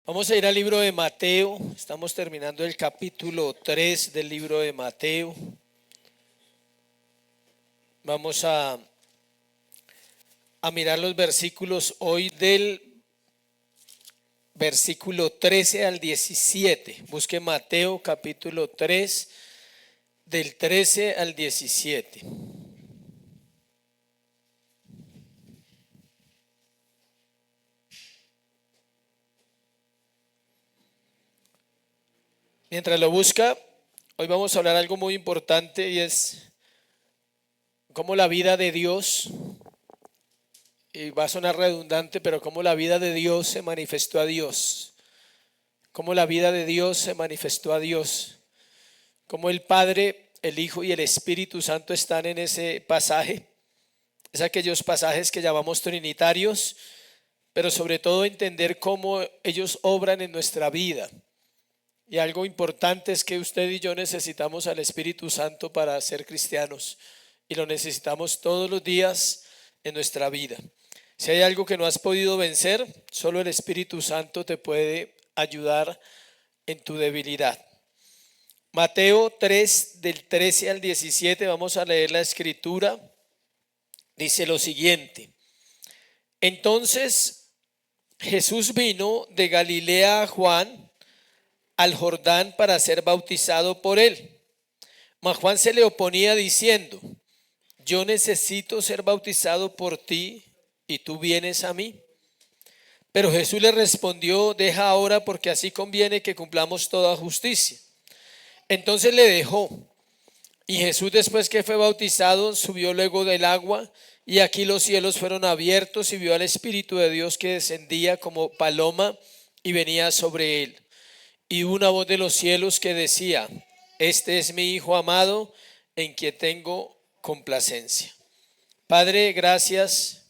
Vamos a ir al libro de Mateo. Estamos terminando el capítulo 3 del libro de Mateo. Vamos a mirar los versículos hoy del versículo 13 al 17. Busque Mateo capítulo 3 del 13 al 17. Mientras lo busca, hoy vamos a hablar algo muy importante y es cómo la vida de Dios, y va a sonar redundante, pero cómo la vida de Dios se manifestó a Dios. Cómo la vida de Dios se manifestó a Dios. Cómo el Padre, el Hijo y el Espíritu Santo están en ese pasaje. Es aquellos pasajes que llamamos trinitarios, pero sobre todo entender cómo ellos obran en nuestra vida. Y algo importante es que usted y yo necesitamos al Espíritu Santo para ser cristianos y lo necesitamos todos los días en nuestra vida. Si hay algo que no has podido vencer, solo el Espíritu Santo te puede ayudar en tu debilidad. Mateo 3 del 13 al 17, vamos a leer la escritura. Dice lo siguiente: Entonces Jesús vino de Galilea a Juan al Jordán para ser bautizado por él. Mas Juan se le oponía diciendo: Yo necesito ser bautizado por ti y tú vienes a mí. Pero Jesús le respondió: Deja ahora, porque así conviene que cumplamos toda justicia. Entonces le dejó. Y Jesús, después que fue bautizado, subió luego del agua, y aquí los cielos fueron abiertos y vio al Espíritu de Dios que descendía como paloma y venía sobre él. Y una voz de los cielos que decía: Este es mi Hijo amado, en quien tengo complacencia. Padre, gracias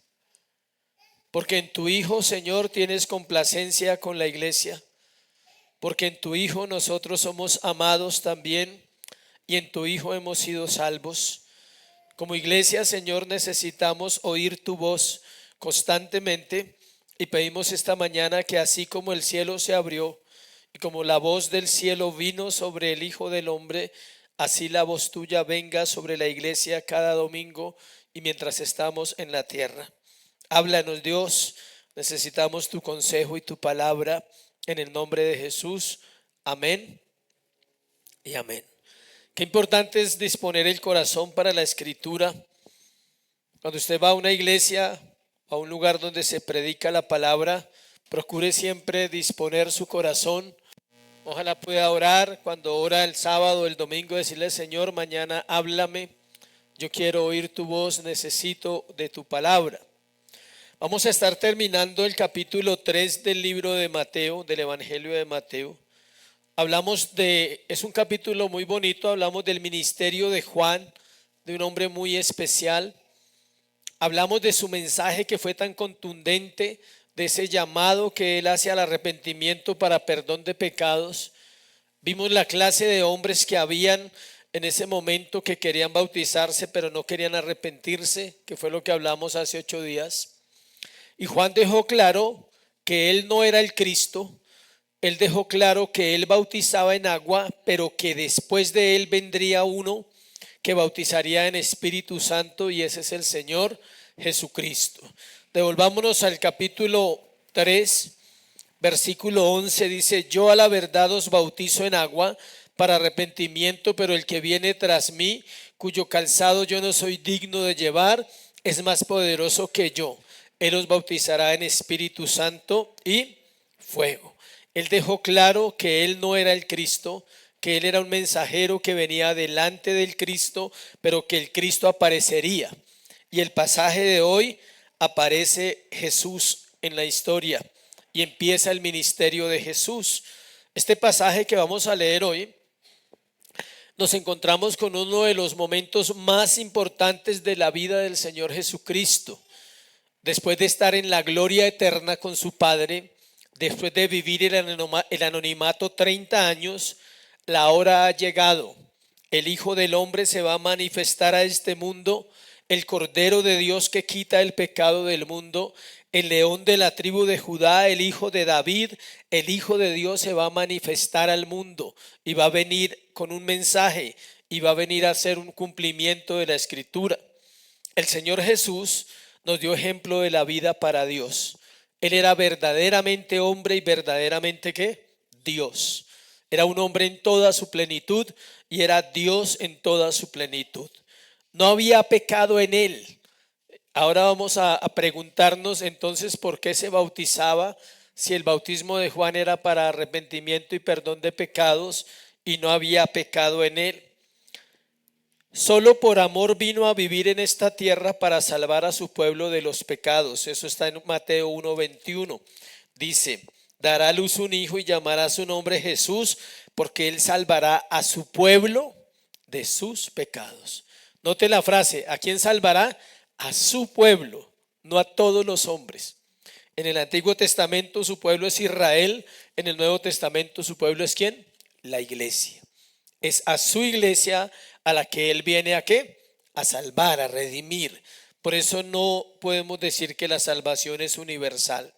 porque en tu Hijo, Señor, tienes complacencia con la iglesia, porque en tu Hijo nosotros somos amados también y en tu Hijo hemos sido salvos. Como iglesia, Señor, necesitamos oír tu voz constantemente y pedimos esta mañana que así como el cielo se abrió y como la voz del cielo vino sobre el Hijo del Hombre, así la voz tuya venga sobre la iglesia cada domingo y mientras estamos en la tierra. Háblanos, Dios, necesitamos tu consejo y tu palabra en el nombre de Jesús. Amén y amén. Qué importante es disponer el corazón para la escritura. Cuando usted va a una iglesia, a un lugar donde se predica la palabra, procure siempre disponer su corazón. Ojalá pueda orar cuando ora el sábado, el domingo, decirle: Señor, mañana háblame, yo quiero oír tu voz, necesito de tu palabra. Vamos a estar terminando el capítulo 3 del libro de Mateo, del Evangelio de Mateo. Es un capítulo muy bonito, hablamos del ministerio de Juan, de un hombre muy especial. Hablamos de su mensaje que fue tan contundente, de ese llamado que él hace al arrepentimiento para perdón de pecados. Vimos la clase de hombres que habían en ese momento que querían bautizarse pero no querían arrepentirse, que fue lo que hablamos hace 8 días. Y Juan dejó claro que él no era el Cristo. Él dejó claro que él bautizaba en agua, pero que después de él vendría uno que bautizaría en Espíritu Santo, y ese es el Señor Jesucristo. Devolvámonos al capítulo 3, versículo 11, dice: Yo a la verdad os bautizo en agua para arrepentimiento, pero el que viene tras mí, cuyo calzado yo no soy digno de llevar, es más poderoso que yo. Él os bautizará en Espíritu Santo y fuego. Él dejó claro que él no era el Cristo, que él era un mensajero que venía delante del Cristo, pero que el Cristo aparecería. Y el pasaje de hoy aparece Jesús en la historia y empieza el ministerio de Jesús. Este pasaje que vamos a leer hoy, nos encontramos con uno de los momentos más importantes de la vida del Señor Jesucristo. Después de estar en la gloria eterna con su Padre, después de vivir el anonimato 30 años, la hora ha llegado. El Hijo del Hombre se va a manifestar a este mundo el Cordero de Dios que quita el pecado del mundo, el león de la tribu de Judá, el hijo de David, el Hijo de Dios se va a manifestar al mundo y va a venir con un mensaje y va a venir a hacer un cumplimiento de la Escritura. El Señor Jesús nos dio ejemplo de la vida para Dios. Él era verdaderamente hombre y verdaderamente ¿qué? Dios. Era un hombre en toda su plenitud y era Dios en toda su plenitud. No había pecado en él. Ahora vamos a preguntarnos entonces por qué se bautizaba, si el bautismo de Juan era para arrepentimiento y perdón de pecados y no había pecado en él. Solo por amor vino a vivir en esta tierra para salvar a su pueblo de los pecados. Eso está en Mateo 1:21. Dice, dará a luz un hijo y llamará su nombre Jesús, porque él salvará a su pueblo de sus pecados. Note la frase, ¿a quién salvará? A su pueblo, no a todos los hombres. En el Antiguo Testamento su pueblo es Israel, en el Nuevo Testamento su pueblo es ¿quién? La iglesia. Es a su iglesia a la que él viene ¿a qué? A salvar, a redimir. Por eso no podemos decir que la salvación es universal.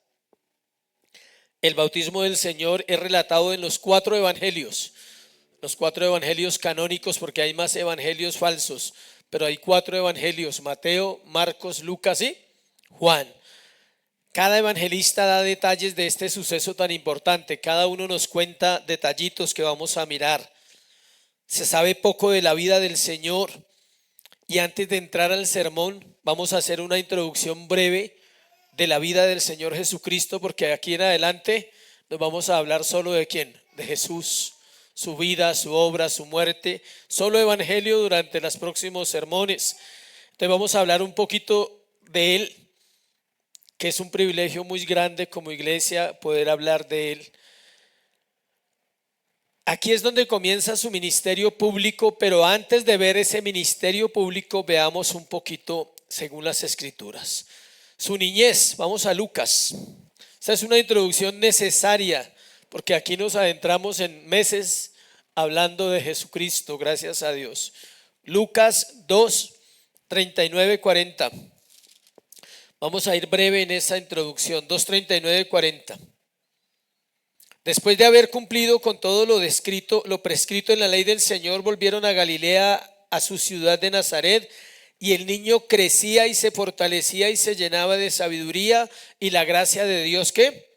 El bautismo del Señor es relatado en los 4 evangelios. Los 4 evangelios canónicos, porque hay más evangelios falsos, pero hay 4 evangelios: Mateo, Marcos, Lucas y Juan. Cada evangelista da detalles de este suceso tan importante. Cada uno nos cuenta detallitos que vamos a mirar. Se sabe poco de la vida del Señor, y antes de entrar al sermón vamos a hacer una introducción breve de la vida del Señor Jesucristo, porque de aquí en adelante nos vamos a hablar solo de ¿quién? De Jesús, su vida, su obra, su muerte, solo evangelio durante los próximos sermones. Entonces vamos a hablar un poquito de él, que es un privilegio muy grande como iglesia poder hablar de él. Aquí es donde comienza su ministerio público, pero antes de ver ese ministerio público, veamos un poquito según las Escrituras. Su niñez, vamos a Lucas. Esta es una introducción necesaria, porque aquí nos adentramos en meses hablando de Jesucristo, gracias a Dios. Lucas 2, 39, 40. Vamos a ir breve en esa introducción, 2, 39, 40. Después de haber cumplido con todo lo prescrito en la ley del Señor, volvieron a Galilea, a su ciudad de Nazaret, y el niño crecía y se fortalecía y se llenaba de sabiduría, y la gracia de Dios ¿qué?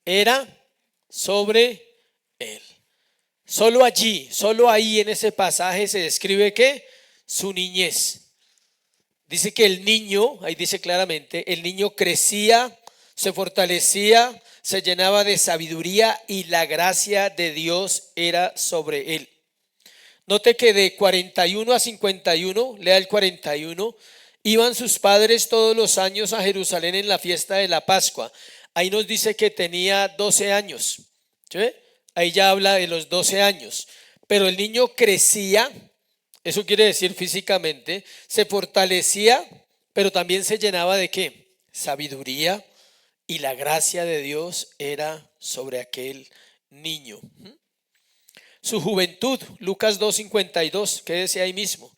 Era sobre él. Solo allí, solo ahí en ese pasaje se describe ¿qué? Su niñez. Dice que el niño, ahí dice claramente, el niño crecía, se fortalecía, se llenaba de sabiduría y la gracia de Dios era sobre él. Note que de 41 a 51, lea el 41, iban sus padres todos los años a Jerusalén en la fiesta de la Pascua. Ahí nos dice que tenía 12 años. ¿Sí? Ahí ya habla de los 12 años. Pero el niño crecía, eso quiere decir físicamente, se fortalecía, pero también se llenaba de ¿qué? Sabiduría, y la gracia de Dios era sobre aquel niño. Su juventud, Lucas 2:52, quédese ahí mismo.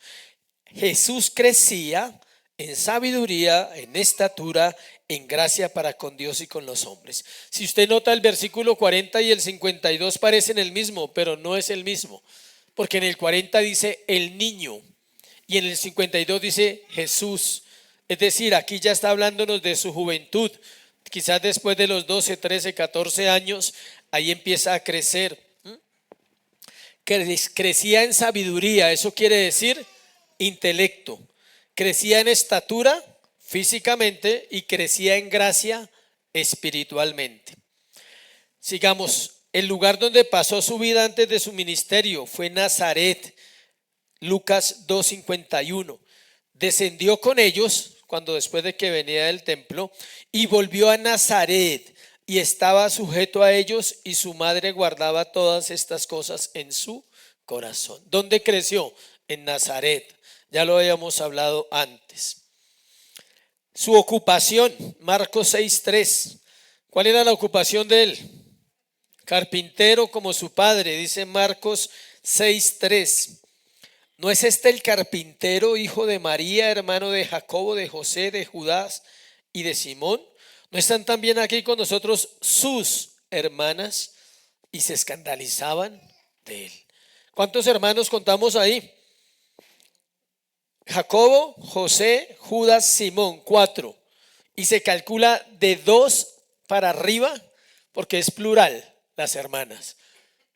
Jesús crecía en sabiduría, en estatura, en gracia para con Dios y con los hombres. Si usted nota, el versículo 40 y el 52 parecen el mismo, pero no es el mismo, porque en el 40 dice el niño y en el 52 dice Jesús. Es decir, aquí ya está hablándonos de su juventud. Quizás después de los 12, 13, 14 años, ahí empieza a crecer. Crecía en sabiduría, eso quiere decir intelecto. Crecía en estatura físicamente y crecía en gracia espiritualmente. Sigamos. El lugar donde pasó su vida antes de su ministerio fue Nazaret. Lucas 2:51. Descendió con ellos cuando después de que venía del templo y volvió a Nazaret y estaba sujeto a ellos, y su madre guardaba todas estas cosas en su corazón. ¿Dónde creció? En Nazaret. Ya lo habíamos hablado antes. Su ocupación, Marcos 6:3. ¿Cuál era la ocupación de él? Carpintero como su padre, dice Marcos 6:3. ¿No es este el carpintero, hijo de María, hermano de Jacobo, de José, de Judas y de Simón? ¿No están también aquí con nosotros sus hermanas? Y se escandalizaban de él. ¿Cuántos hermanos contamos ahí? Jacobo, José, Judas, Simón, 4. Y se calcula de 2 para arriba porque es plural las hermanas.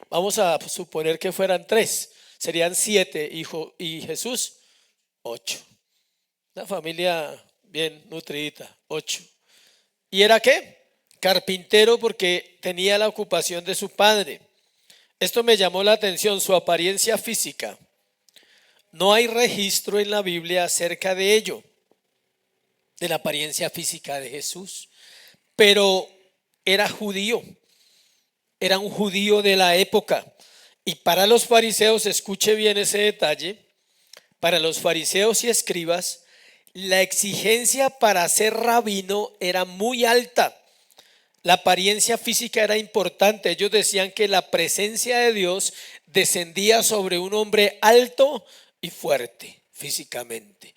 Vamos a suponer que fueran 3. Serían 7 y Jesús 8. Una familia bien nutridita, 8. ¿Y era qué? Carpintero, porque tenía la ocupación de su padre. Esto me llamó la atención, su apariencia física. No hay registro en la Biblia acerca de ello, de la apariencia física de Jesús, pero era judío, era un judío de la época. Y para los fariseos, escuche bien ese detalle, para los fariseos y escribas, la exigencia para ser rabino era muy alta. La apariencia física era importante. Ellos decían que la presencia de Dios descendía sobre un hombre alto y fuerte físicamente.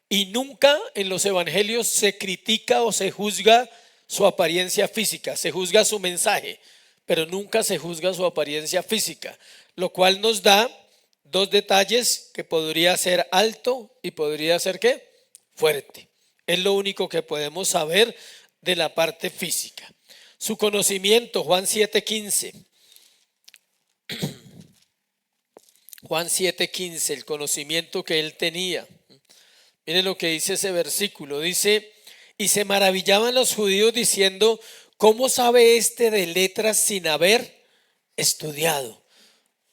Y nunca en los evangelios se critica o se juzga su apariencia física, se juzga su mensaje, pero nunca se juzga su apariencia física, lo cual nos da 2 detalles: que podría ser alto y podría ser ¿qué? Fuerte. Es lo único que podemos saber de la parte física. Su conocimiento, Juan 7:15. Juan 7:15, el conocimiento que él tenía. Miren lo que dice ese versículo. Dice: y se maravillaban los judíos diciendo, ¿cómo sabe este de letras sin haber estudiado?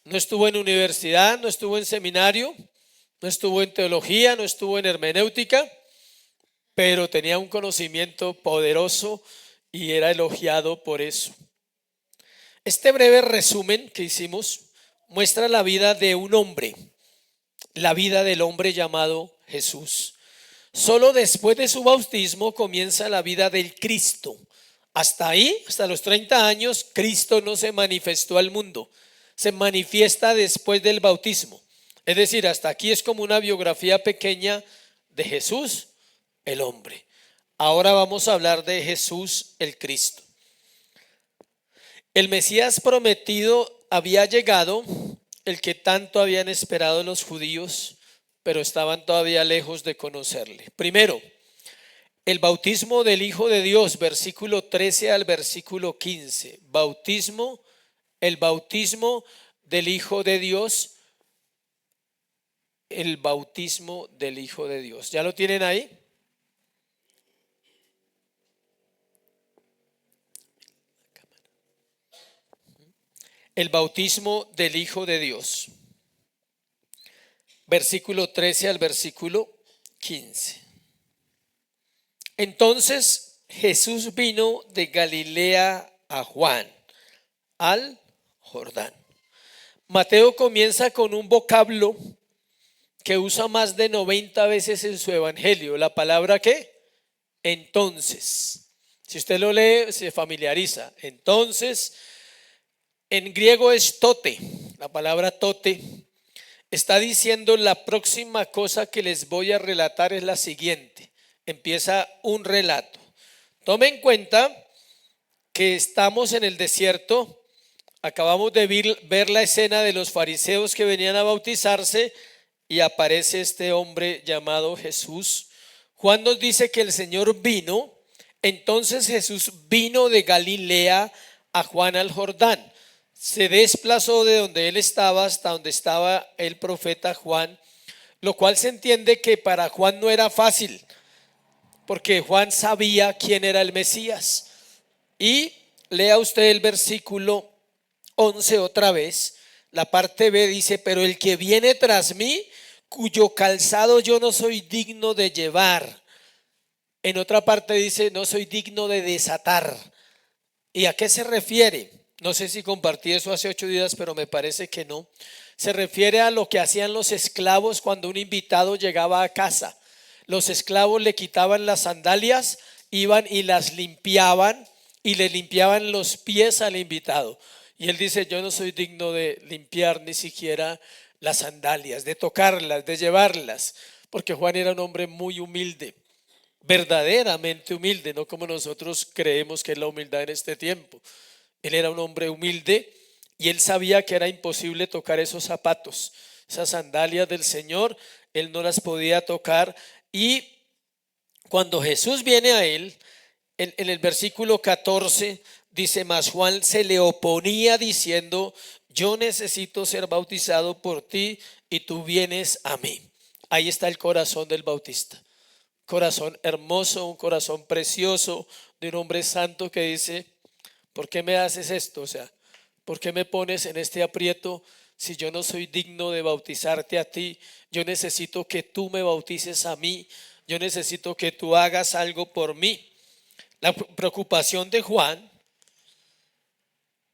No estuvo en universidad, no estuvo en seminario, no estuvo en teología, no estuvo en hermenéutica, pero tenía un conocimiento poderoso y era elogiado por eso. Este breve resumen que hicimos muestra la vida de un hombre, la vida del hombre llamado Jesús. Solo después de su bautismo comienza la vida del Cristo. Hasta ahí, hasta los 30 años, Cristo no se manifestó al mundo. Se manifiesta después del bautismo. Es decir, hasta aquí es como una biografía pequeña de Jesús, el hombre. Ahora vamos a hablar de Jesús, el Cristo. El Mesías prometido había llegado, el que tanto habían esperado los judíos, pero estaban todavía lejos de conocerle. Primero, el bautismo del Hijo de Dios, versículo 13 al versículo 15. El bautismo del Hijo de Dios. El bautismo del Hijo de Dios. ¿Ya lo tienen ahí? El bautismo del Hijo de Dios. Versículo 13 al versículo 15. Entonces Jesús vino de Galilea a Juan, al Jordán. Mateo comienza con un vocablo que usa más de 90 veces en su evangelio. La palabra ¿qué? Entonces. Si usted lo lee, se familiariza. Entonces, en griego es tote. La palabra tote está diciendo: la próxima cosa que les voy a relatar es la siguiente. Empieza un relato. Tome en cuenta que estamos en el desierto. Acabamos de ver la escena de los fariseos que venían a bautizarse y aparece este hombre llamado Jesús. Juan nos dice que el Señor vino. Entonces Jesús vino de Galilea a Juan al Jordán. Se desplazó de donde él estaba hasta donde estaba el profeta Juan, lo cual se entiende que para Juan no era fácil, porque Juan sabía quién era el Mesías. Y lea usted el versículo 11 otra vez. La parte B dice: pero el que viene tras mí, cuyo calzado yo no soy digno de llevar. En otra parte dice: no soy digno de desatar. ¿Y a qué se refiere? No sé si compartí eso hace 8 días, pero me parece que no. Se refiere a lo que hacían los esclavos cuando un invitado llegaba a casa. Los esclavos le quitaban las sandalias, iban y las limpiaban y le limpiaban los pies al invitado. Y él dice: yo no soy digno de limpiar ni siquiera las sandalias, de tocarlas, de llevarlas, porque Juan era un hombre muy humilde, verdaderamente humilde, no como nosotros creemos que es la humildad en este tiempo. Él era un hombre humilde y él sabía que era imposible tocar esos zapatos, esas sandalias del Señor, él no las podía tocar. Y cuando Jesús viene a él, en el versículo 14 dice: mas Juan se le oponía diciendo: yo necesito ser bautizado por ti y tú vienes a mí. Ahí está el corazón del bautista, corazón hermoso, un corazón precioso de un hombre santo que dice: ¿por qué me haces esto? O sea, ¿por qué me pones en este aprieto si yo no soy digno de bautizarte a ti? Yo necesito que tú me bautices a mí, yo necesito que tú hagas algo por mí. La preocupación de Juan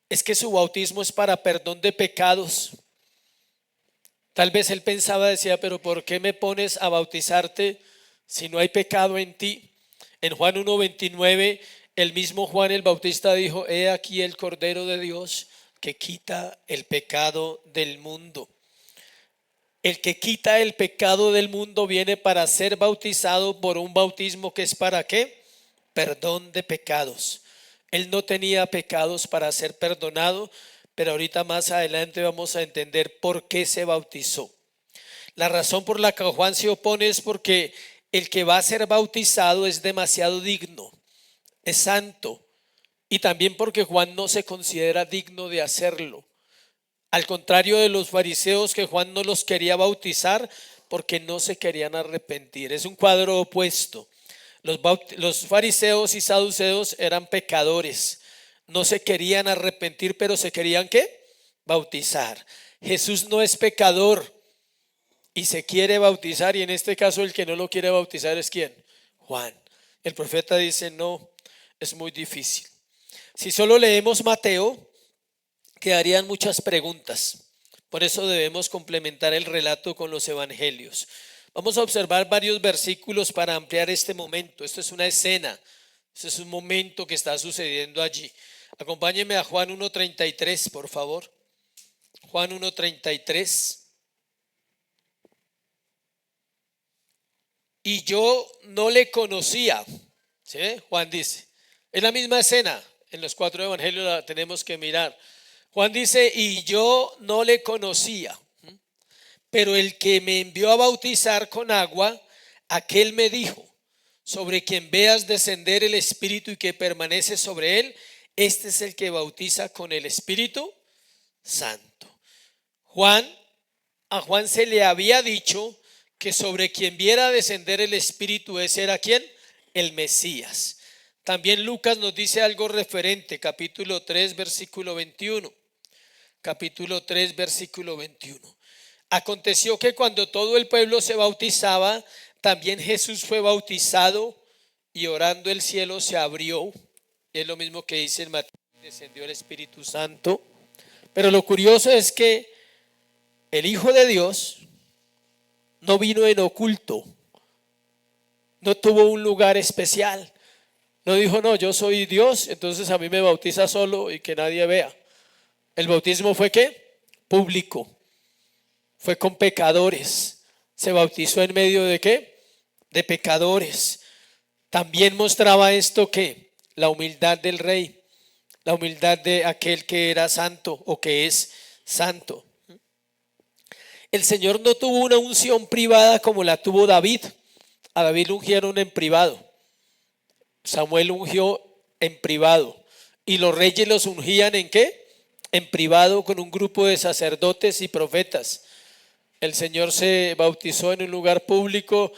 es que su bautismo es para perdón de pecados. Tal vez él pensaba, decía: pero ¿por qué me pones a bautizarte si no hay pecado en ti? En Juan 1:29, el mismo Juan el Bautista dijo: he aquí el Cordero de Dios que quita el pecado del mundo. El que quita el pecado del mundo viene para ser bautizado por un bautismo que es ¿para qué? Perdón de pecados. Él no tenía pecados para ser perdonado, pero ahorita más adelante vamos a entender por qué se bautizó. La razón por la que Juan se opone es porque el que va a ser bautizado es demasiado digno, es santo, y también porque Juan no se considera digno de hacerlo. Al contrario de los fariseos, que Juan no los quería bautizar porque no se querían arrepentir. Es un cuadro opuesto. Los fariseos y saduceos eran pecadores, no se querían arrepentir, pero se querían ¿qué? Bautizar. Jesús no es pecador y se quiere bautizar, y en este caso el que no lo quiere bautizar es ¿quién? Juan. El profeta dice: no, es muy difícil. Si solo leemos Mateo, quedarían muchas preguntas. Por eso debemos complementar el relato con los evangelios. Vamos a observar varios versículos para ampliar este momento. Esto es una escena, este es un momento que está sucediendo allí. Acompáñenme a Juan 1:33, por favor. Juan 1:33. Y yo no le conocía. ¿Sí? Juan dice, es la misma escena, en los 4 evangelios la tenemos que mirar. Juan dice: y yo no le conocía, pero el que me envió a bautizar con agua, aquel me dijo: sobre quien veas descender el Espíritu y que permanece sobre él, este es el que bautiza con el Espíritu Santo. A Juan se le había dicho que sobre quien viera descender el Espíritu, ese era ¿quién? El Mesías. También Lucas nos dice algo referente, capítulo 3, versículo 21. Capítulo 3, versículo 21. Aconteció que cuando todo el pueblo se bautizaba, también Jesús fue bautizado, y orando el cielo se abrió. Es lo mismo que dice en Mateo: descendió el Espíritu Santo. Pero lo curioso es que el Hijo de Dios no vino en oculto, no tuvo un lugar especial. No dijo: no, yo soy Dios, entonces a mí me bautiza solo y que nadie vea. El bautismo fue ¿qué? Público. Fue con pecadores. Se bautizó en medio de ¿qué? De pecadores. También mostraba esto ¿qué? La humildad del rey, la humildad de aquel que era santo o que es santo. El Señor no tuvo una unción privada como la tuvo David. A David lo ungieron en privado. Samuel ungió en privado. Y los reyes los ungían ¿en qué? En privado, con un grupo de sacerdotes y profetas. El Señor se bautizó en un lugar público.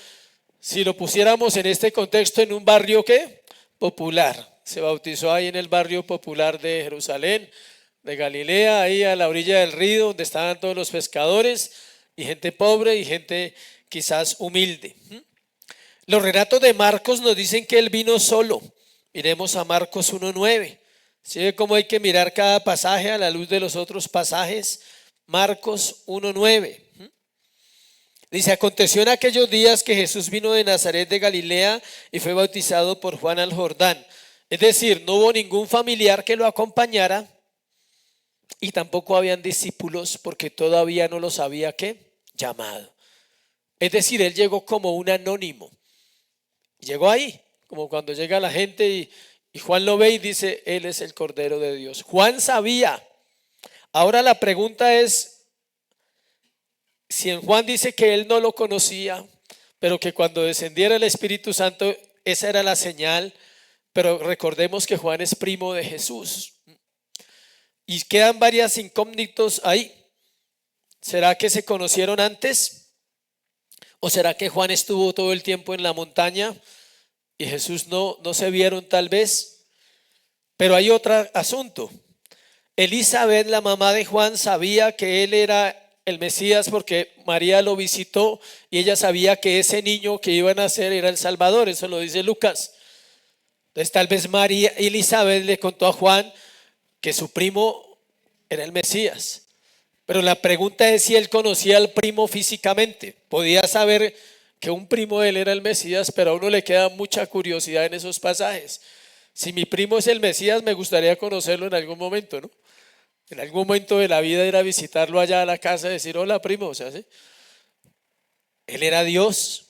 Si lo pusiéramos en este contexto, en un barrio ¿qué? Popular. Se bautizó ahí en el barrio popular de Jerusalén, de Galilea, ahí a la orilla del río, donde estaban todos los pescadores y gente pobre y gente quizás humilde. Los relatos de Marcos nos dicen que él vino solo. Miremos a Marcos 1:9. ¿Sí ve cómo hay que mirar cada pasaje a la luz de los otros pasajes? Marcos 1:9. Dice: aconteció en aquellos días que Jesús vino de Nazaret de Galilea y fue bautizado por Juan al Jordán. Es decir, no hubo ningún familiar que lo acompañara. y tampoco habían discípulos porque todavía no los había ¿qué? Llamado. Es decir, él llegó como un anónimo. Llegó ahí, como cuando llega la gente y Juan lo ve y dice, él es el Cordero de Dios. Juan sabía. Ahora la pregunta es, si en Juan dice que él no lo conocía, pero que cuando descendiera el Espíritu Santo, esa era la señal, pero recordemos que Juan es primo de Jesús. Y quedan varias incógnitas ahí. ¿Será que se conocieron antes? ¿O será que Juan estuvo todo el tiempo en la montaña y Jesús no se vieron tal vez? Pero hay otro asunto. Elizabeth, la mamá de Juan, sabía que él era el Mesías porque María lo visitó y ella sabía que ese niño que iba a nacer era el Salvador. Eso lo dice Lucas. Entonces tal vez Elizabeth le contó a Juan que su primo era el Mesías. Pero la pregunta es si él conocía al primo físicamente. Podía saber que un primo de él era el Mesías, pero a uno le queda mucha curiosidad en esos pasajes. Si mi primo es el Mesías, me gustaría conocerlo en algún momento, ¿no? En algún momento de la vida ir a visitarlo allá a la casa y decir, hola primo, o sea, ¿sí? Él era Dios.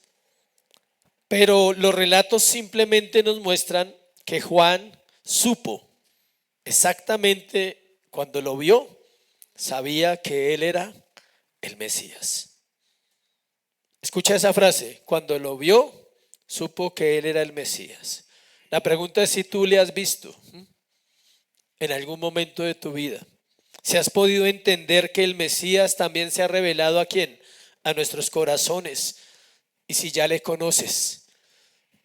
Pero los relatos simplemente nos muestran que Juan supo exactamente cuando lo vio, sabía que él era el Mesías. Escucha esa frase, cuando lo vio, supo que él era el Mesías. La pregunta es si tú le has visto en algún momento de tu vida. Si has podido entender que el Mesías también se ha revelado ¿a quién? A nuestros corazones. Y si ya le conoces,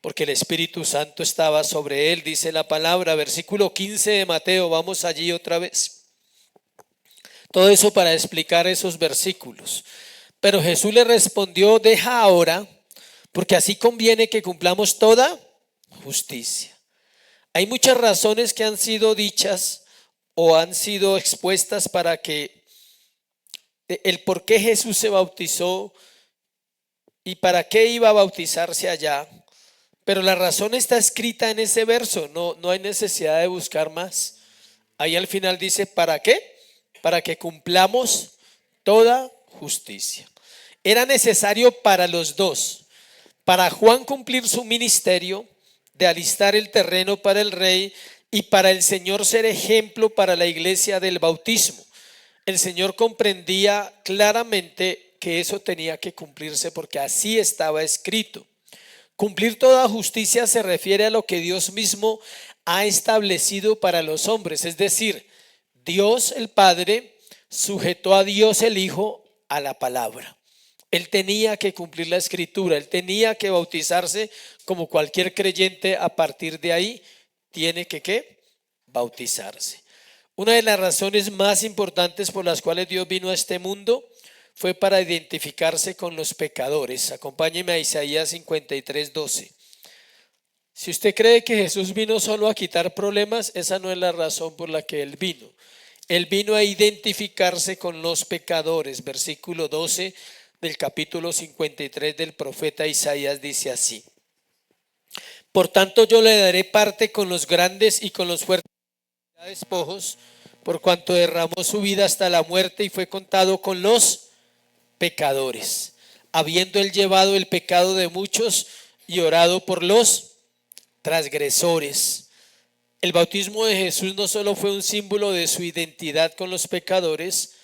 porque el Espíritu Santo estaba sobre él, dice la palabra, versículo 15 de Mateo, vamos allí otra vez. Todo eso para explicar esos versículos. Pero Jesús le respondió, deja ahora, porque así conviene que cumplamos toda justicia. Hay muchas razones que han sido dichas o han sido expuestas para que el por qué Jesús se bautizó y para qué iba a bautizarse allá. Pero la razón está escrita en ese verso, no hay necesidad de buscar más. Ahí al final dice, ¿para qué? Para que cumplamos toda justicia. Era necesario para los dos, para Juan cumplir su ministerio de alistar el terreno para el rey y para el Señor ser ejemplo para la iglesia del bautismo. El Señor comprendía claramente que eso tenía que cumplirse porque así estaba escrito. Cumplir toda justicia se refiere a lo que Dios mismo ha establecido para los hombres, es decir, Dios el Padre sujetó a Dios el Hijo a la palabra. Él tenía que cumplir la escritura, él tenía que bautizarse como cualquier creyente. A partir de ahí tiene que ¿qué? Bautizarse. Una de las razones más importantes por las cuales Dios vino a este mundo fue para identificarse con los pecadores. Acompáñeme a Isaías 53:12. Si usted cree que Jesús vino solo a quitar problemas, esa no es la razón por la que Él vino. Él vino a identificarse con los pecadores. Versículo 12 del capítulo 53 del profeta Isaías dice así: por tanto yo le daré parte con los grandes y con los fuertes despojos, por cuanto derramó su vida hasta la muerte y fue contado con los pecadores, habiendo él llevado el pecado de muchos y orado por los transgresores. El bautismo de Jesús no solo fue un símbolo de su identidad con los pecadores,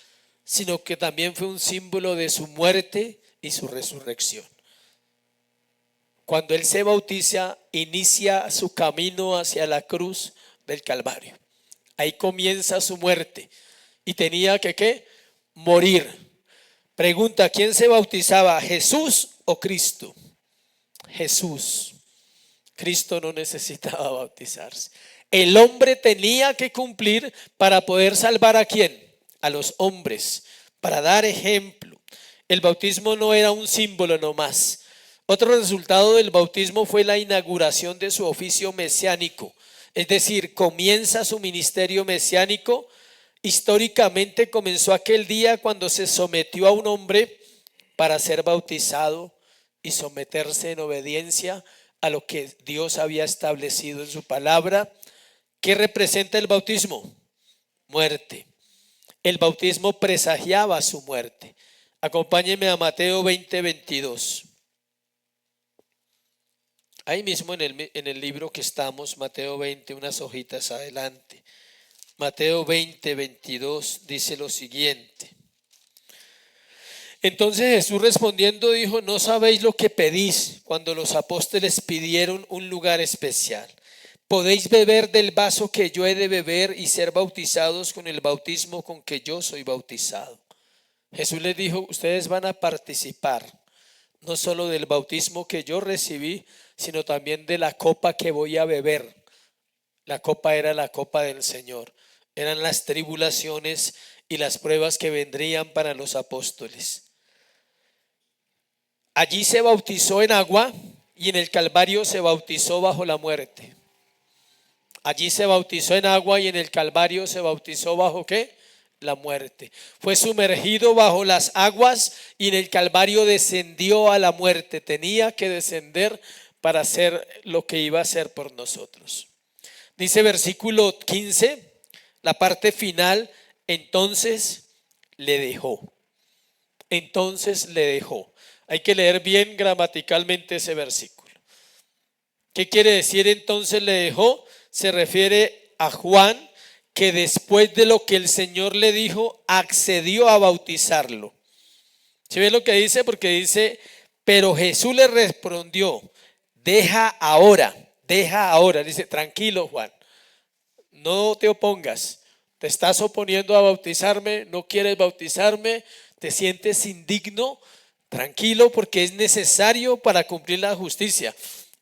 sino que también fue un símbolo de su muerte y su resurrección. Cuando él se bautiza, inicia su camino hacia la cruz del Calvario. Ahí comienza su muerte y tenía que ¿qué? Morir. Pregunta, ¿quién se bautizaba? ¿Jesús o Cristo? Jesús. Cristo no necesitaba bautizarse. El hombre tenía que cumplir para poder salvar ¿a quién? A los hombres, para dar ejemplo. El bautismo no era un símbolo nomás. Otro resultado del bautismo fue la inauguración de su oficio mesiánico. Es decir, comienza su ministerio mesiánico. Históricamente comenzó aquel día cuando se sometió a un hombre para ser bautizado y someterse en obediencia a lo que Dios había establecido en su palabra. ¿Qué representa el bautismo? Muerte. El bautismo presagiaba su muerte. Acompáñenme a Mateo 20:22. Ahí mismo en el libro que estamos, Mateo 20, unas hojitas adelante. Mateo 20:22 dice lo siguiente. Entonces Jesús respondiendo dijo: no sabéis lo que pedís. Cuando los apóstoles pidieron un lugar especial. ¿Podéis beber del vaso que yo he de beber y ser bautizados con el bautismo con que yo soy bautizado? Jesús les dijo: ustedes van a participar no solo del bautismo que yo recibí, sino también de la copa que voy a beber. La copa era la copa del Señor. Eran las tribulaciones y las pruebas que vendrían para los apóstoles. Allí se bautizó en agua y en el Calvario se bautizó bajo la muerte. Allí se bautizó en agua y en el Calvario se bautizó bajo ¿qué? La muerte. Fue sumergido bajo las aguas y en el Calvario descendió a la muerte. Tenía que descender para hacer lo que iba a hacer por nosotros. Dice versículo 15, la parte final, entonces le dejó. Entonces le dejó. Hay que leer bien gramaticalmente ese versículo. ¿Qué quiere decir entonces le dejó? Se refiere a Juan, que después de lo que el Señor le dijo, accedió a bautizarlo. ¿Sí ven lo que dice? Porque dice, pero Jesús le respondió, deja ahora. Dice, tranquilo Juan, no te opongas. Te estás oponiendo a bautizarme, no quieres bautizarme, te sientes indigno. Tranquilo, porque es necesario para cumplir la justicia.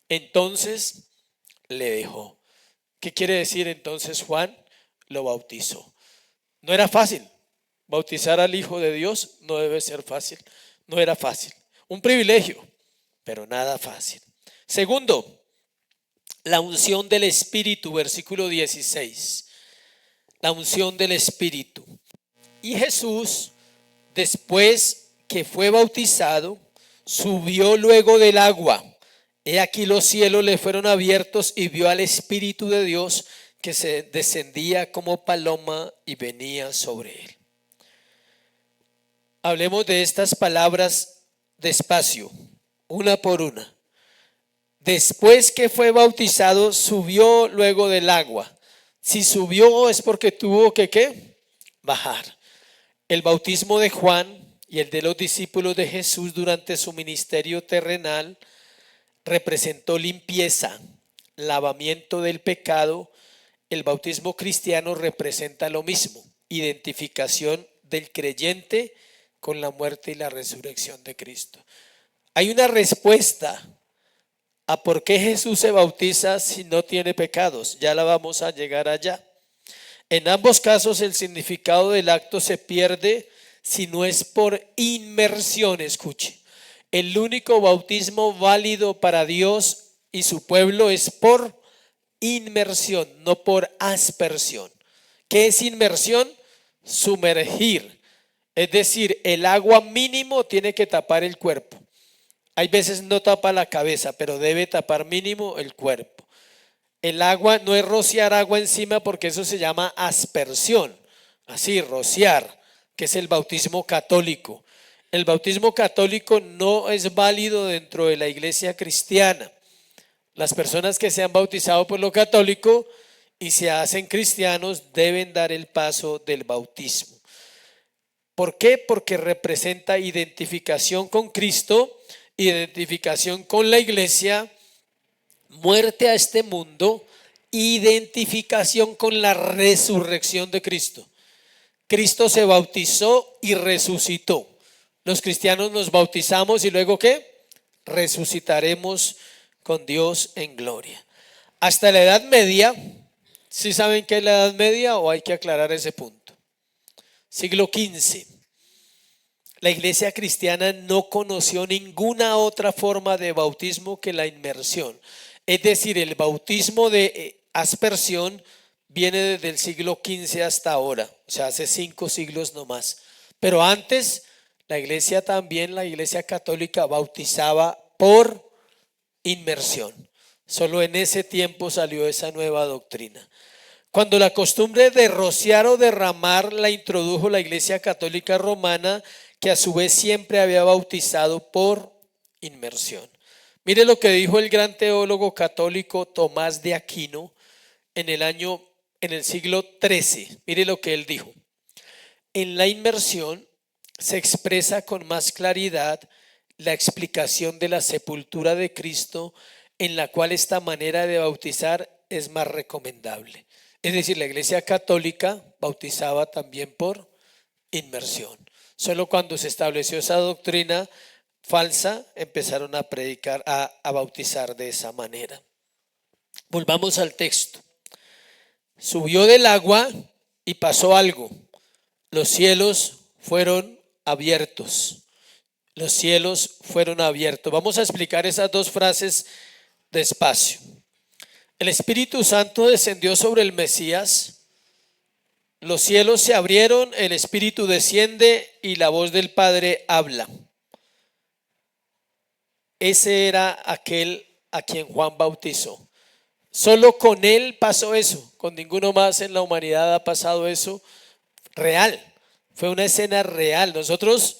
Entonces le dejó. ¿Qué quiere decir entonces Juan? Lo bautizó. No era fácil. Bautizar al Hijo de Dios no debe ser fácil. No era fácil. Un privilegio, pero nada fácil. Segundo, la unción del Espíritu, versículo 16. La unción del Espíritu. Y Jesús, después que fue bautizado, subió luego del agua. He aquí los cielos le fueron abiertos y vio al Espíritu de Dios que se descendía como paloma y venía sobre él. Hablemos de estas palabras despacio, una por una. Después que fue bautizado, subió luego del agua. Si subió es porque tuvo que ¿qué? Bajar. El bautismo de Juan y el de los discípulos de Jesús durante su ministerio terrenal representó limpieza, lavamiento del pecado. El bautismo cristiano representa lo mismo, identificación del creyente con la muerte y la resurrección de Cristo. Hay una respuesta a por qué Jesús se bautiza si no tiene pecados. Ya la vamos a llegar allá. En ambos casos el significado del acto se pierde si no es por inmersión. Escuche, el único bautismo válido para Dios y su pueblo es por inmersión, no por aspersión. ¿Qué es inmersión? Sumergir. Es decir, el agua mínimo tiene que tapar el cuerpo. Hay veces no tapa la cabeza, pero debe tapar mínimo el cuerpo. El agua no es rociar agua encima, porque eso se llama aspersión. Así, rociar, que es el bautismo católico. El bautismo católico no es válido dentro de la iglesia cristiana. Las personas que se han bautizado por lo católico y se hacen cristianos deben dar el paso del bautismo. ¿Por qué? Porque representa identificación con Cristo, identificación con la iglesia, muerte a este mundo, identificación con la resurrección de Cristo. Cristo se bautizó y resucitó. Los cristianos nos bautizamos y luego ¿qué? Resucitaremos con Dios en gloria. Hasta la Edad Media, ¿sí saben qué es la Edad Media o hay que aclarar ese punto? Siglo XV. La iglesia cristiana no conoció ninguna otra forma de bautismo que la inmersión. Es decir, el bautismo de aspersión viene desde el siglo XV hasta ahora, o sea, hace 5 siglos nomás. Pero antes, la iglesia católica bautizaba por inmersión. Solo en ese tiempo salió esa nueva doctrina. Cuando la costumbre de rociar o derramar la introdujo la Iglesia Católica Romana, que a su vez siempre había bautizado por inmersión. Mire lo que dijo el gran teólogo católico Tomás de Aquino en el siglo XIII. Mire lo que él dijo. En la inmersión se expresa con más claridad la explicación de la sepultura de Cristo, en la cual esta manera de bautizar es más recomendable. Es decir, la Iglesia Católica bautizaba también por inmersión. Solo cuando se estableció esa doctrina falsa empezaron a predicar, a bautizar de esa manera. Volvamos al texto. Subió del agua y pasó algo. Los cielos fueron abiertos. Los cielos fueron abiertos. Vamos a explicar esas dos frases despacio. El Espíritu Santo descendió sobre el Mesías. Los cielos se abrieron, el Espíritu desciende y la voz del Padre habla. Ese era aquel a quien Juan bautizó. Solo con él pasó eso, con ninguno más en la humanidad ha pasado eso real. Fue una escena real. Nosotros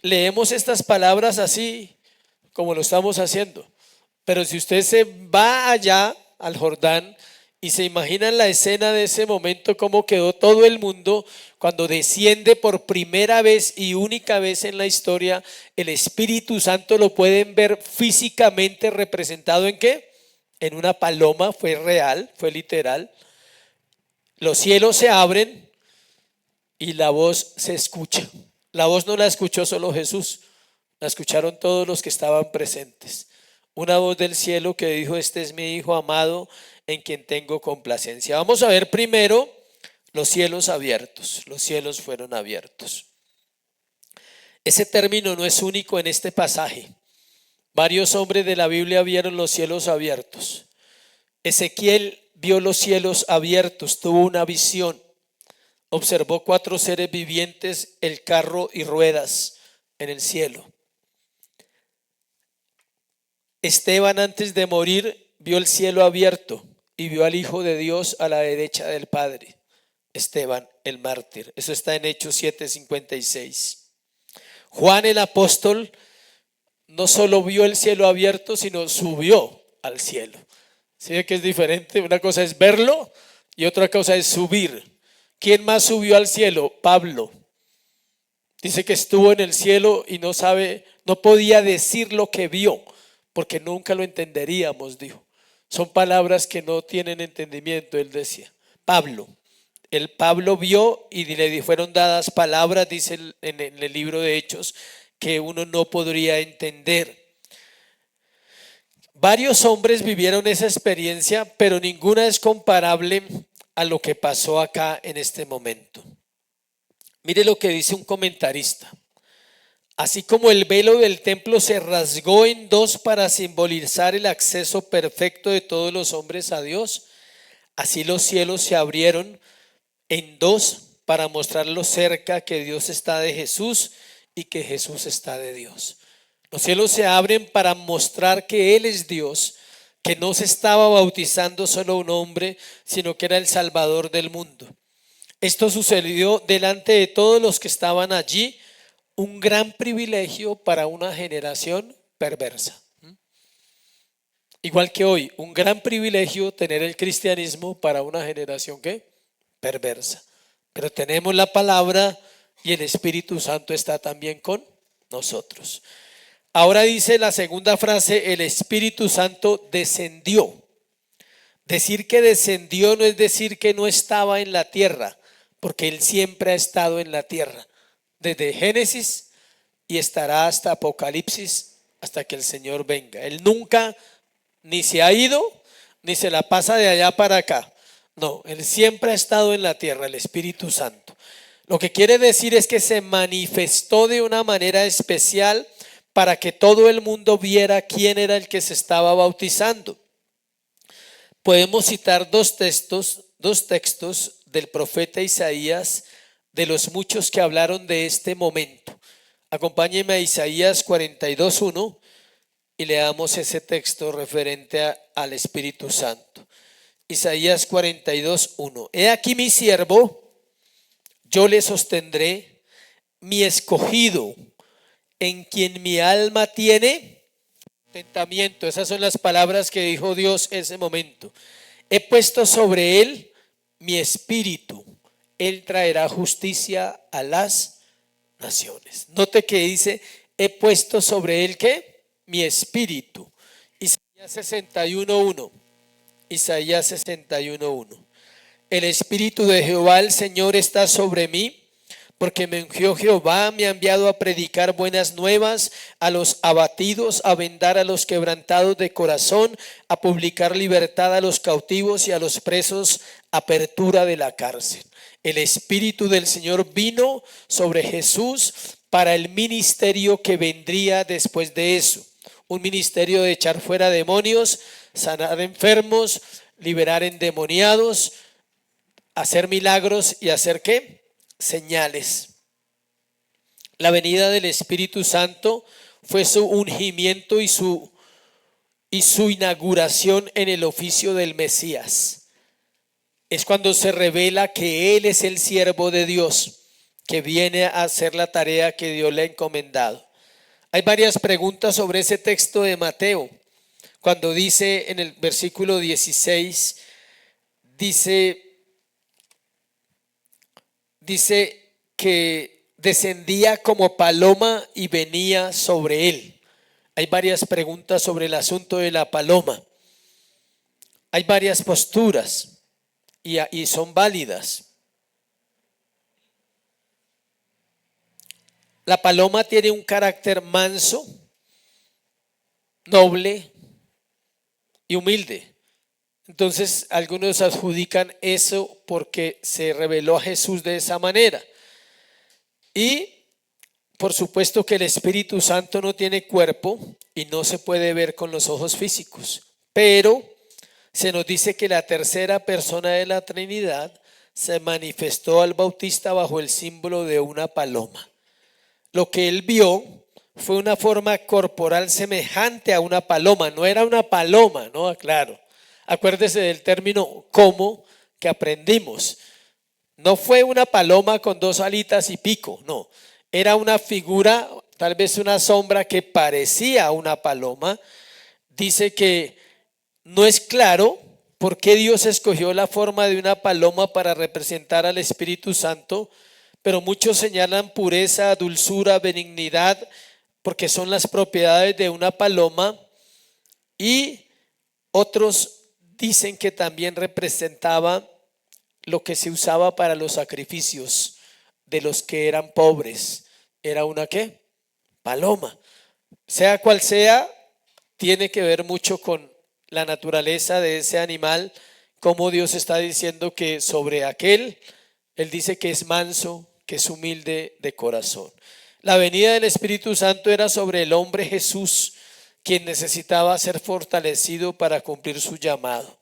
leemos estas palabras así como lo estamos haciendo. Pero si usted se va allá al Jordán y se imagina la escena de ese momento, cómo quedó todo el mundo cuando desciende por primera vez y única vez en la historia el Espíritu Santo, lo pueden ver físicamente representado ¿en qué? En una paloma. Fue real, fue literal. Los cielos se abren y la voz se escucha. La voz no la escuchó solo Jesús, la escucharon todos los que estaban presentes. Una voz del cielo que dijo: este es mi Hijo amado en quien tengo complacencia. Vamos a ver primero los cielos abiertos. Los cielos fueron abiertos. Ese término no es único en este pasaje. Varios hombres de la Biblia vieron los cielos abiertos. Ezequiel vio los cielos abiertos, tuvo una visión. Observó 4 seres vivientes, el carro y ruedas en el cielo. Esteban, antes de morir, vio el cielo abierto y vio al Hijo de Dios a la derecha del Padre. Esteban, el mártir. Eso está en Hechos 7:56. Juan, el apóstol, no solo vio el cielo abierto, sino subió al cielo. ¿Sí que es diferente? Una cosa es verlo y otra cosa es subir. ¿Quién más subió al cielo? Pablo. Dice que estuvo en el cielo y no podía decir lo que vio, porque nunca lo entenderíamos, dijo. Son palabras que no tienen entendimiento, él decía. Pablo vio y le fueron dadas palabras, dice en el libro de Hechos, que uno no podría entender. Varios hombres vivieron esa experiencia, pero ninguna es comparable a lo que pasó acá en este momento. Mire lo que dice un comentarista. Así como el velo del templo se rasgó en dos para simbolizar el acceso perfecto de todos los hombres a Dios, así los cielos se abrieron en dos para mostrar lo cerca que Dios está de Jesús y que Jesús está de Dios. Los cielos se abren para mostrar que Él es Dios, que no se estaba bautizando solo un hombre, sino que era el Salvador del mundo. Esto sucedió delante de todos los que estaban allí, un gran privilegio para una generación perversa. Igual que hoy, un gran privilegio tener el cristianismo para una generación ¿qué? Perversa. Pero tenemos la palabra y el Espíritu Santo está también con nosotros. Ahora dice la segunda frase: el Espíritu Santo descendió. Decir que descendió no es decir que no estaba en la tierra, porque Él siempre ha estado en la tierra, desde Génesis y estará hasta Apocalipsis, hasta que el Señor venga. Él nunca ni se ha ido, ni se la pasa de allá para acá. No, Él siempre ha estado en la tierra, el Espíritu Santo. Lo que quiere decir es que se manifestó de una manera especial para que todo el mundo viera quién era el que se estaba bautizando. Podemos citar dos textos del profeta Isaías, de los muchos que hablaron de este momento. Acompáñenme a Isaías 42:1 y leamos ese texto referente al Espíritu Santo. Isaías 42:1. He aquí mi siervo, yo le sostendré, mi escogido, en quien mi alma tiene contentamiento. Esas son las palabras que dijo Dios en ese momento. He puesto sobre él mi espíritu. Él traerá justicia a las naciones. Note que dice, he puesto sobre él ¿qué? Mi espíritu. Isaías 61:1. Isaías 61:1. El espíritu de Jehová el Señor está sobre mí, porque me ungió Jehová, me ha enviado a predicar buenas nuevas a los abatidos, a vendar a los quebrantados de corazón, a publicar libertad a los cautivos y a los presos, apertura de la cárcel. El espíritu del Señor vino sobre Jesús para el ministerio que vendría después de eso. Un ministerio de echar fuera demonios, sanar enfermos, liberar endemoniados, hacer milagros y hacer ¿qué? Señales. La venida del Espíritu Santo fue su ungimiento y su inauguración en el oficio del Mesías. Es cuando se revela que Él es el siervo de Dios, que viene a hacer la tarea que Dios le ha encomendado. Hay varias preguntas sobre ese texto de Mateo. Cuando dice en el versículo 16, dice que descendía como paloma y venía sobre él. Hay varias preguntas sobre el asunto de la paloma. Hay varias posturas y son válidas. La paloma tiene un carácter manso, noble y humilde. Entonces algunos adjudican eso porque se reveló a Jesús de esa manera. Y por supuesto que el Espíritu Santo no tiene cuerpo y no se puede ver con los ojos físicos. Pero se nos dice que la tercera persona de la Trinidad se manifestó al Bautista bajo el símbolo de una paloma. Lo que él vio fue una forma corporal semejante a una paloma. No era una paloma, no, aclaro. Acuérdese del término como que aprendimos. No fue una paloma con dos alitas y pico, no. Era una figura, tal vez una sombra que parecía una paloma. Dice que no es claro por qué Dios escogió la forma de una paloma para representar al Espíritu Santo, pero muchos señalan pureza, dulzura, benignidad, porque son las propiedades de una paloma, y otros dicen que también representaba lo que se usaba para los sacrificios de los que eran pobres. Era una ¿qué? Paloma. Sea cual sea, tiene que ver mucho con la naturaleza de ese animal, como Dios está diciendo que sobre aquel, Él dice que es manso, que es humilde de corazón. La venida del Espíritu Santo era sobre el hombre Jesús, quien necesitaba ser fortalecido para cumplir su llamado.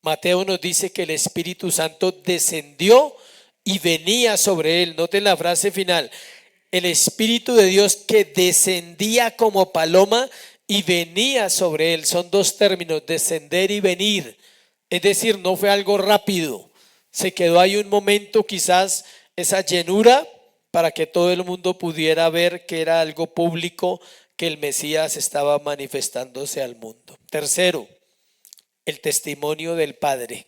Mateo nos dice que el Espíritu Santo descendió y venía sobre él. Noten la frase final: el Espíritu de Dios que descendía como paloma y venía sobre él. Son dos términos, descender y venir. Es decir, no fue algo rápido. Se quedó ahí un momento, quizás esa llenura, para que todo el mundo pudiera ver que era algo público, que el Mesías estaba manifestándose al mundo. Tercero, el testimonio del Padre.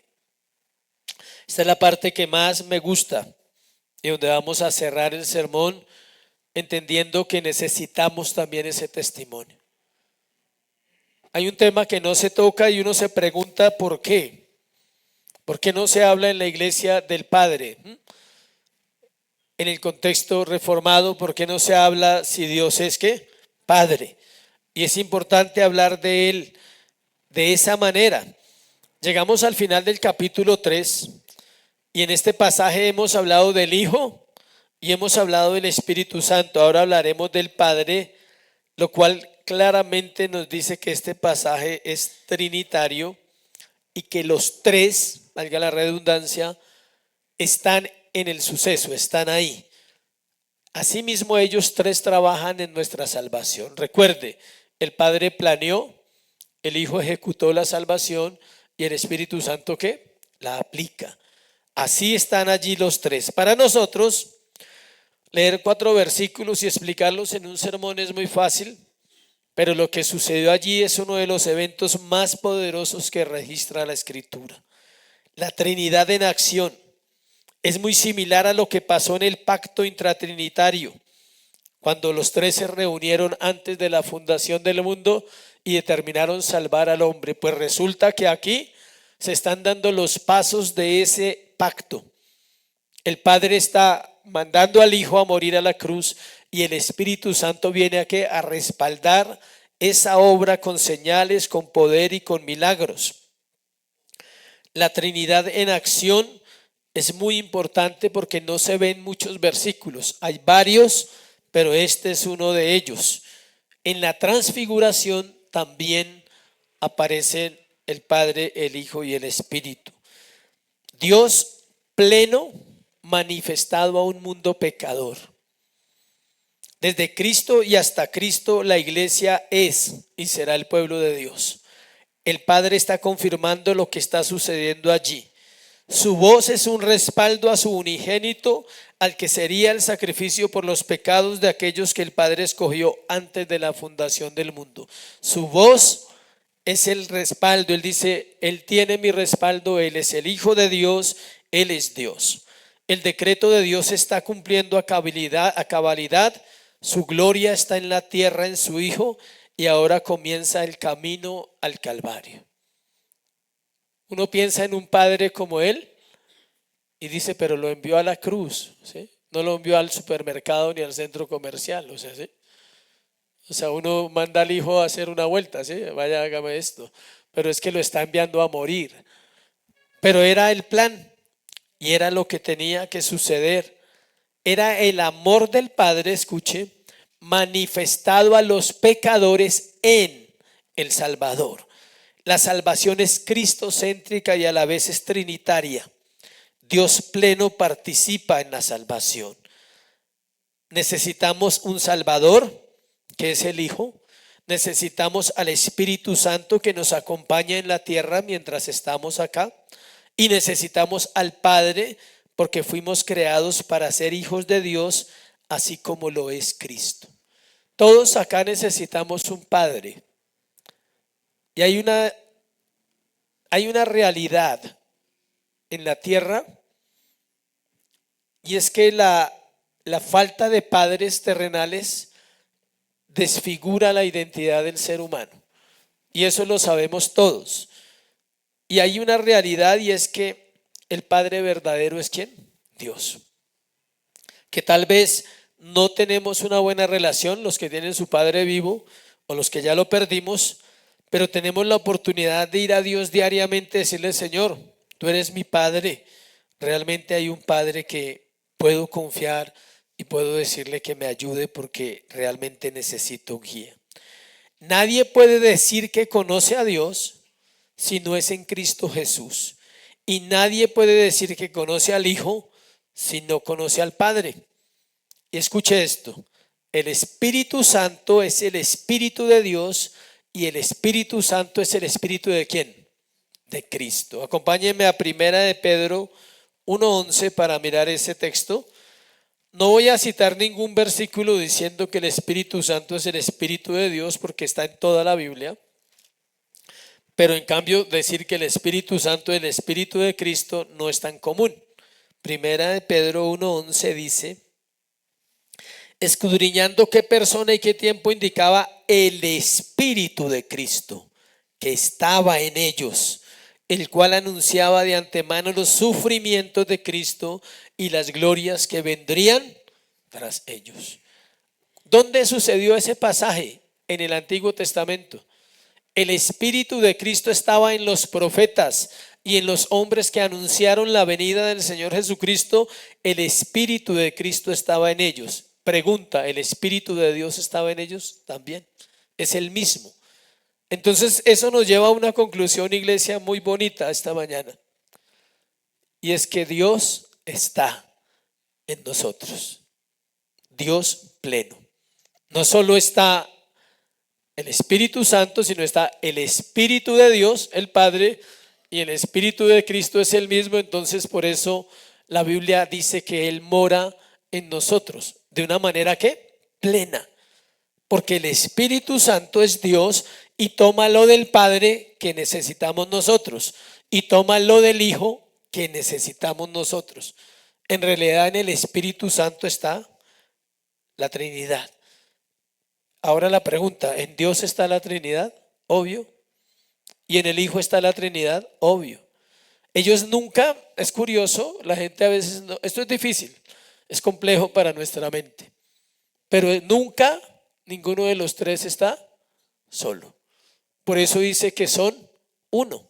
Esta es la parte que más me gusta y donde vamos a cerrar el sermón, entendiendo que necesitamos también ese testimonio. Hay un tema que no se toca y uno se pregunta ¿por qué? ¿Por qué no se habla en la iglesia del Padre? En el contexto reformado, ¿por qué no se habla si Dios es ¿qué? Padre? Y es importante hablar de Él de esa manera. Llegamos al final del capítulo 3 y en este pasaje hemos hablado del Hijo y hemos hablado del Espíritu Santo. Ahora hablaremos del Padre, lo cual claramente nos dice que este pasaje es trinitario y que los tres, valga la redundancia, están en el suceso, están ahí. Asimismo, ellos tres trabajan en nuestra salvación. Recuerde, el Padre planeó, el Hijo ejecutó la salvación y el Espíritu Santo ¿qué? La aplica. Así están allí los tres. Para nosotros, leer 4 versículos y explicarlos en un sermón es muy fácil, pero lo que sucedió allí es uno de los eventos más poderosos que registra la Escritura. La Trinidad en acción es muy similar a lo que pasó en el pacto intratrinitario, cuando los tres se reunieron antes de la fundación del mundo y determinaron salvar al hombre. Pues resulta que aquí se están dando los pasos de ese pacto. El Padre está mandando al Hijo a morir a la cruz y el Espíritu Santo viene a respaldar esa obra con señales, con poder y con milagros. La Trinidad en acción es muy importante porque no se ven muchos versículos. Hay varios, pero este es uno de ellos. En la transfiguración también aparecen el Padre, el Hijo y el Espíritu. Dios pleno manifestado a un mundo pecador. Desde Cristo y hasta Cristo la iglesia es y será el pueblo de Dios. El Padre está confirmando lo que está sucediendo allí. Su voz es un respaldo a su unigénito, al que sería el sacrificio por los pecados de aquellos que el Padre escogió antes de la fundación del mundo. Su voz es el respaldo. Él dice, Él tiene mi respaldo, Él es el Hijo de Dios, Él es Dios. El decreto de Dios se está cumpliendo a cabalidad. Su gloria está en la tierra en su Hijo y ahora comienza el camino al Calvario. Uno piensa en un padre como Él y dice, pero lo envió a la cruz, ¿sí? No lo envió al supermercado ni al centro comercial, ¿sí? O sea, uno manda al hijo a hacer una vuelta, ¿sí? Vaya, hágame esto. Pero es que lo está enviando a morir. Pero era el plan y era lo que tenía que suceder. Era el amor del Padre, escuche, manifestado a los pecadores en el Salvador. La salvación es cristocéntrica y a la vez es trinitaria. Dios pleno participa en la salvación. Necesitamos un Salvador, que es el Hijo. Necesitamos al Espíritu Santo que nos acompaña en la tierra mientras estamos acá. Y necesitamos al Padre porque fuimos creados para ser hijos de Dios, así como lo es Cristo. Todos acá necesitamos un Padre. Y hay una realidad en la tierra, y es que la falta de padres terrenales desfigura la identidad del ser humano. Y eso lo sabemos todos. Y hay una realidad, y es que el Padre verdadero es ¿quién? Dios. Que tal vez no tenemos una buena relación, los que tienen su Padre vivo o los que ya lo perdimos, pero tenemos la oportunidad de ir a Dios diariamente y decirle, Señor, tú eres mi Padre. Realmente hay un Padre que puedo confiar y puedo decirle que me ayude porque realmente necesito guía. Nadie puede decir que conoce a Dios si no es en Cristo Jesús. Y nadie puede decir que conoce al Hijo si no conoce al Padre. Y escuche esto, el Espíritu Santo es el Espíritu de Dios y el Espíritu Santo es el Espíritu ¿de quién? De Cristo. Acompáñenme a Primera de Pedro 1:11 para mirar ese texto. No voy a citar ningún versículo diciendo que el Espíritu Santo es el Espíritu de Dios porque está en toda la Biblia. Pero en cambio decir que el Espíritu Santo es el Espíritu de Cristo no es tan común. Primera de Pedro 1:11 dice, escudriñando qué persona y qué tiempo indicaba el Espíritu de Cristo que estaba en ellos, el cual anunciaba de antemano los sufrimientos de Cristo y las glorias que vendrían tras ellos. ¿Dónde sucedió ese pasaje? En el Antiguo Testamento. El Espíritu de Cristo estaba en los profetas y en los hombres que anunciaron la venida del Señor Jesucristo. El Espíritu de Cristo estaba en ellos. Pregunta, ¿el Espíritu de Dios estaba en ellos? También. Es el mismo. Entonces eso nos lleva a una conclusión, iglesia, muy bonita esta mañana. Y es que Dios está en nosotros. Dios pleno. No solo está el Espíritu Santo, sino está el Espíritu de Dios, el Padre, y el Espíritu de Cristo es el mismo, entonces por eso la Biblia dice que Él mora en nosotros, de una manera que plena, porque el Espíritu Santo es Dios y toma lo del Padre que necesitamos nosotros y toma lo del Hijo que necesitamos nosotros. En realidad en el Espíritu Santo está la Trinidad. Ahora la pregunta, ¿en Dios está la Trinidad? Obvio. ¿Y en el Hijo está la Trinidad? Obvio. Ellos nunca, es curioso, la gente a veces, no, esto es difícil, es complejo para nuestra mente, pero nunca ninguno de los tres está solo. Por eso dice que son uno.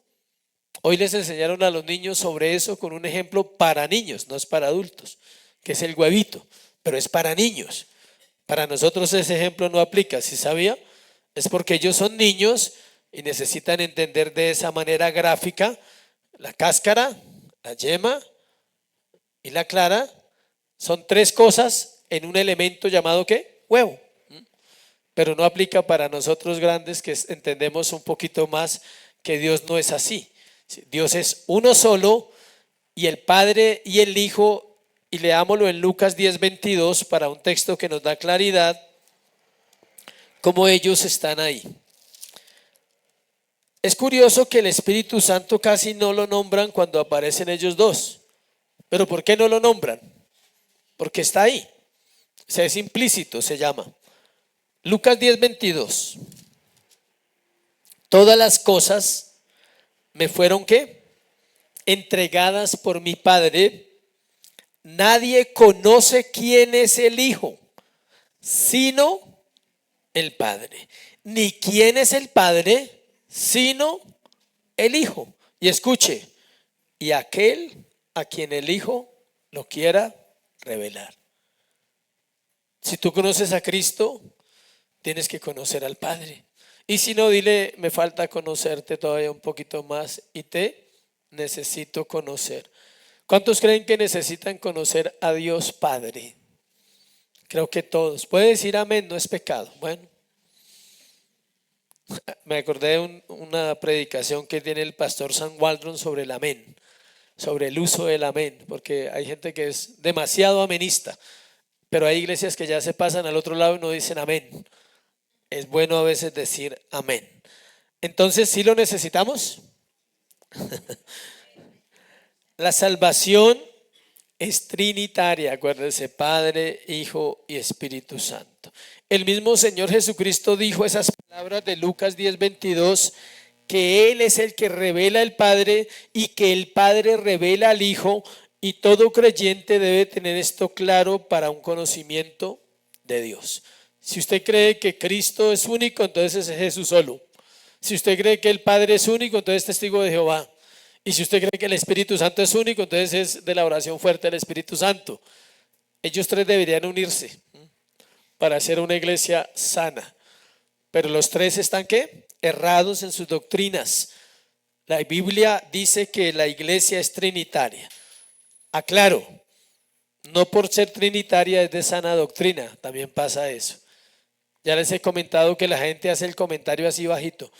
Hoy les enseñaron a los niños sobre eso con un ejemplo para niños, no es para adultos, que es el huevito, pero es para niños. Para nosotros ese ejemplo no aplica, ¿sí sabía? Es porque ellos son niños y necesitan entender de esa manera gráfica la cáscara, la yema y la clara. Son tres cosas en un elemento llamado ¿qué? Huevo. Pero no aplica para nosotros grandes que entendemos un poquito más que Dios no es así. Dios es uno solo y el Padre y el Hijo, y leámoslo en Lucas 10:22 para un texto que nos da claridad cómo ellos están ahí. Es curioso que el Espíritu Santo casi no lo nombran cuando aparecen ellos dos. ¿Pero por qué no lo nombran? Porque está ahí. O sea, es implícito, se llama. Lucas 10:22. Todas las cosas me fueron ¿qué? Entregadas por mi Padre. Nadie conoce quién es el Hijo, sino el Padre. Ni quién es el Padre, sino el Hijo. Y escuche, y aquel a quien el Hijo lo quiera revelar. Si tú conoces a Cristo, tienes que conocer al Padre. Y si no, dile, me falta conocerte todavía un poquito más y te necesito conocer. ¿Cuántos creen que necesitan conocer a Dios Padre? Creo que todos. Puede decir amén, no es pecado. Bueno, me acordé de una predicación que tiene el pastor Sam Waldron sobre el amén, sobre el uso del amén, porque hay gente que es demasiado amenista, pero hay iglesias que ya se pasan al otro lado y no dicen amén. Es bueno a veces decir amén. Entonces, ¿sí lo necesitamos? La salvación es trinitaria, acuérdense, Padre, Hijo y Espíritu Santo. El mismo Señor Jesucristo dijo esas palabras de Lucas 10:22, que Él es el que revela al Padre y que el Padre revela al Hijo, y todo creyente debe tener esto claro para un conocimiento de Dios. Si usted cree que Cristo es único, entonces es Jesús solo. Si usted cree que el Padre es único, entonces es testigo de Jehová. Y si usted cree que el Espíritu Santo es único, entonces es de la oración fuerte del Espíritu Santo. Ellos tres deberían unirse para hacer una iglesia sana. Pero los tres están ¿qué? Errados en sus doctrinas. La Biblia dice que la iglesia es trinitaria. Aclaro, no por ser trinitaria es de sana doctrina, también pasa eso. Ya les he comentado que la gente hace el comentario así bajito.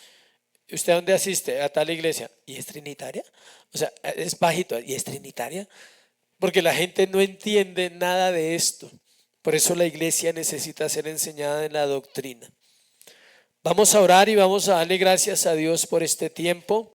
¿Usted a dónde asiste? A tal iglesia. ¿Y es trinitaria? O sea, es bajito. ¿Y es trinitaria? Porque la gente no entiende nada de esto. Por eso la iglesia necesita ser enseñada en la doctrina. Vamos a orar y vamos a darle gracias a Dios por este tiempo.